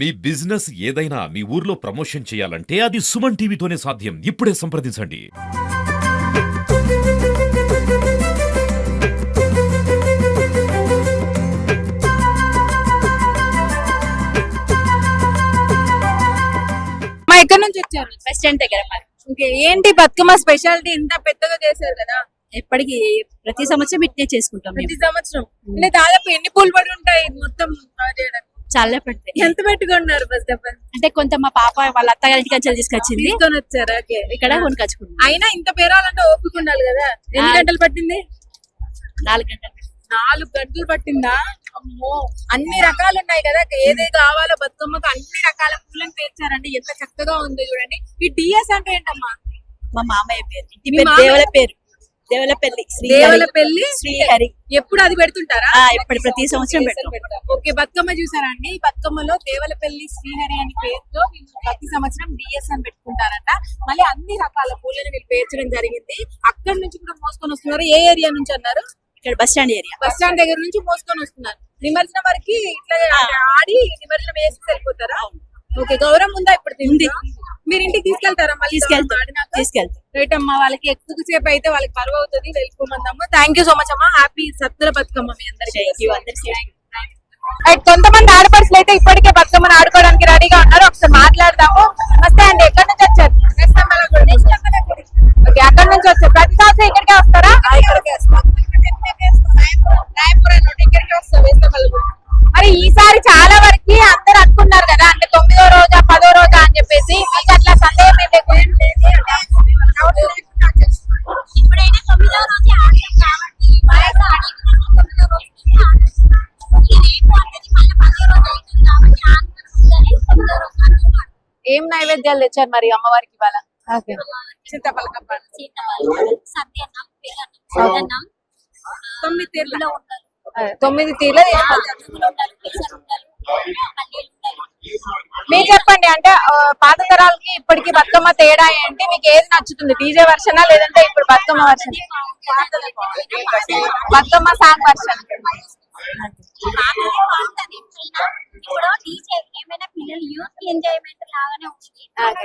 మీ business ఏదైనా మీ ఊర్లో promotion చేయాలంటే అది సుమన్ టీవీతోనే సాధ్యం. ఇప్పుడే సంప్రదించండి. మా ఎక్కడి నుంచి వచ్చారు? బస్ స్టాండ్ దగ్గర మరి. ఓకే, ఏంటి బతుకమ్మ స్పెషాలిటీ ఇంత పెద్దగా చేశారు కదా? ఎప్పటికి ప్రతి సంవత్సరం ఇట్నే చేసుకుంటాం మేము. ప్రతి సంవత్సరం అంటే దాదాపు ఎన్ని పూలు పడి ఉంటాయి ఇది మొత్తం చేయడానికి? చాలా పెడతాయి. ఎంత పెట్టుకున్నారు ఫస్ట్ ఆఫ్ ఆల్? అంటే కొంత మా పాప వాళ్ళ అత్తగారింటి కంచెలు తీసుకొచ్చింది, తీసుకొని వచ్చారా? ఓకే, ఇక్కడ కొనుకొచ్చుకున్నాం. అయినా ఇంత పేరాలంటే ఓపిక ఉండాలి కదా. ఎన్ని గంటలు పట్టింది? 4 గంటలు. 4 గంటలు పట్టిందా? అమ్మో, అన్ని రకాలు ఉన్నాయి కదా, ఏదే కావాలో బతుకమ్మకు అన్ని రకాల పూలను పేర్చారండి. ఎంత చక్కగా ఉంది చూడండి. ఈ డిఎస్ అంటే ఏంటమ్మా? మా మామయ్య పేరు, ఇంటి మీ పేరు మామయ్య? దేవలపల్లి. దేవలపల్లి దేవలపల్లి శ్రీహరి. ఎప్పుడు అది పెడుతుంటారా? ఇప్పుడు ప్రతి సంవత్సరం పెడతాం. ఓకే, బతుకమ్మ చూసారా అండి? ఈ బతుకమ్మలో దేవలపల్లి శ్రీహరి అని పేరుతో వీళ్ళు ప్రతి సంవత్సరం డిఎస్ అని పెట్టుకుంటారంట. మళ్ళీ అన్ని రకాల పూలను వీళ్ళు పేర్చడం జరిగింది. అక్కడి నుంచి కూడా మోసుకొని వస్తున్నారు. ఏ ఏరియా నుంచి అన్నారు? ఇక్కడ bus stand area. Bus stand దగ్గర నుంచి మోసుకొని వస్తున్నారు. నిమజ్జనం వరకు ఇట్లా ఆడి నిమజ్జనం వేసి వెళ్ళిపోతారా? ఓకే, గౌరవం ఉందా ఇప్పుడు? ఉంది. మీరు ఇంటికి తీసుకెళ్తారా? మళ్ళీ తీసుకెళ్తాం. రైట్ అమ్మా, వాళ్ళకి ఎక్కువ సేపు అయితే వాళ్ళకి పరువు అవుతుంది. వెళ్ళిపోమందమ్మా. థ్యాంక్ యూ సో మచ్ అమ్మా. హ్యాపీ సత్తుల బతుకమ్మ మీ అందరికీ. కొంతమంది ఆడపడుచులు అయితే ఇప్పటికే బతుకమ్మను ఆడుకోవడానికి రెడీగా ఉన్నారు. ఒకసారి మాట్లాడదాము. నమస్తే అండి, ఎక్కడి నుంచి వచ్చారు? ఓకే, అక్కడి నుంచి వచ్చారు. ప్రతి సంవత్సరం ఇక్కడికే వస్తారా? మరి ఈసారి చాలా వరకు అందరు అనుకున్నారు కదా, అంటే 9వ రోజా 10వ రోజా అని చెప్పేసి. మీకు అట్లా సందేహం ఏం లేకుండా ఇప్పుడైనా 9వ రోజే ఆడతాం కాబట్టి వయసు అడిగిన 9వ రోజు రేపు అనేది మళ్ళీ 10వ రోజు అవుతుంది కాబట్టి ఆంధ్రప్రదేశ్ 9వ రోజు ఏం నైవేద్యాలు తెచ్చారు మరి అమ్మవారికి ఇవాళ? చింతపలకప్ప, సత్యన్నం, పెరుగన్నం, 9 తీర్లు ఉంటారు. 9 తీర్లు ఉంటారు, పెసరు ఉంటారు, పల్లీలు ఉంటారు. మీరు చెప్పండి, అంటే పాత తరాలకి ఇప్పటికి బతుకమ్మ తేడా ఏంటి? మీకు ఏది నచ్చుతుంది? డీజే వర్షనా లేదంటే ఇప్పుడు Bathukamma version? Bathukamma song version. ఇప్పుడు డీజే ఏమైనా పిల్లలు యూత్ ఎంజాయ్మెంట్ లాగానే ఉంది. అంటే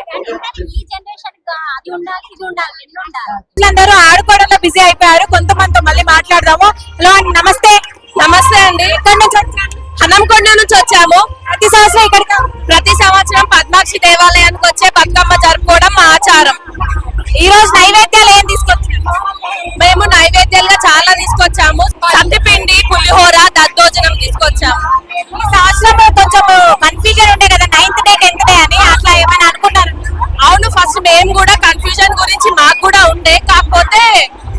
ఈ జనరేషన్ అది ఉండాలి, ఇది ఉండాలి, రెండు ఉండాలి. అందరూ ఆడుకోవడంలో బిజీ అయిపోయారు. కొంతమందితో మళ్ళీ మాట్లాడదాము. హలో అండి, నమస్తే. నమస్తే అండి, ఎక్కడి నుంచి వచ్చారు? హనంకొండ నుంచి వచ్చాము. ప్రతి సంవత్సరం ఇక్కడికి ప్రతి సంవత్సరం పద్మాక్షి దేవాలయానికి వచ్చే బతుకమ్మ జరుపుకోవడం మా ఆచారం. ఈ రోజు నైవేద్యాలు ఏం తీసుకొచ్చాము? మేము నైవేద్యాలుగా చాలా తీసుకొచ్చాము. సంతిపిండి, పులిహోర, దద్దోజనం తీసుకొచ్చాము. ఈ సంవత్సరం కొంచెం కన్ఫ్యూజన్ ఉండే కదా, 9th డే 10th డే అని, అట్లా ఏమైనా అనుకున్నారు? అవును, ఫస్ట్ మేము కూడా కన్ఫ్యూజన్ గురించి మాకు కూడా ఉండే. కాకపోతే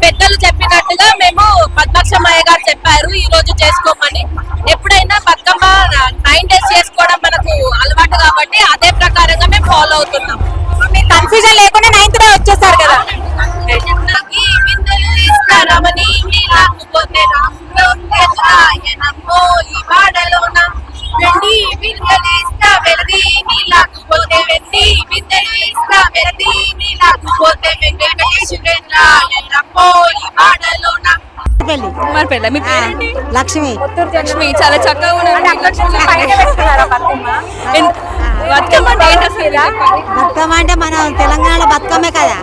పెద్దలు చెప్పినట్టుగా మేము పద్మాక్షమయ్య గారు చెప్పారు ఈ రోజు చేసుకోమని. ఎప్పుడైనా బతుకమ్మ 9 days చేసుకోవడం మనకు అలవాటు కాబట్టి అదే ప్రకారంగా మేము ఫాలో అవుతున్నాం. మీరు కన్ఫ్యూజన్ లేకుండా 9th డే వచ్చేసారు కదా. లక్ష్మి లక్ష్మి చాలా చక్కగా బతుకమ్మ అంటే మన తెలంగాణ బతుకమ్మే కదా.